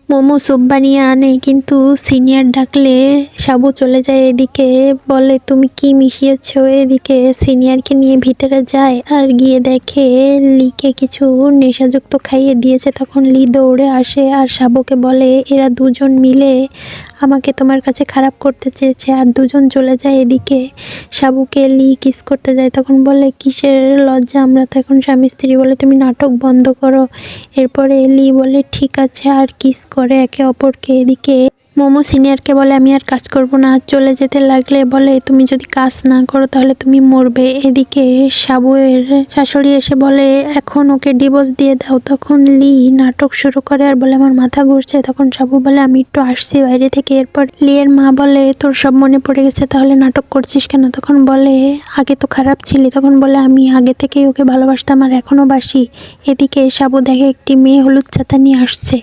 Momo soup বানিয়ে আনে, কিন্তু সিনিয়র ডাকলে সাবু চলে যায় এদিকে। বলে তুমি কি মিশিয়েছো। এদিকে সিনিয়রকে নিয়ে ভিতরে যায় আর গিয়ে দেখে লিকে কিছু নেশাযুক্ত খাইয়ে দিয়েছে। তখন লি দৌড়ে আসে আর সাবুকে বলে এরা দুজন মিলে আমাকে তোমার কাছে খারাপ করতে চেয়েছে, আর দুজন চলে যায়। এদিকে সাবুকে লি কিস করতে যায়, তখন বলে কিসের লজ্জা, আমরা তো এখন স্বামী স্ত্রী। বলে তুমি নাটক বন্ধ করো। এরপরে লি বলে ঠিক আছে, আর কিস করে একে অপরকে। এদিকে মোমো সিনিয়রকে বলে আমি আর কাজ করব না, আর চলে যেতে লাগলে বলে তুমি যদি কাজ না করো তাহলে তুমি মরবে। এদিকে সাবুয়ের শাশুড়ি এসে বলে এখন ওকে ডিভোর্স দিয়ে দাও। তখন লি নাটক শুরু করে আর বলে আমার মাথা ঘুরছে। তখন সাবু বলে আমি একটু আসছি বাইরে থেকে। এরপর লিয়ের মা বলে তোর সব মনে পড়ে গেছে, তাহলে নাটক করছিস কেন। তখন বলে আগে তো খারাপ ছিলি। তখন বলে আমি আগে থেকেই ওকে ভালোবাসতাম আর এখনো বাসি। এদিকে সাবু দেখে একটি মেয়ে হলুদ ছাতা নিয়ে আসছে।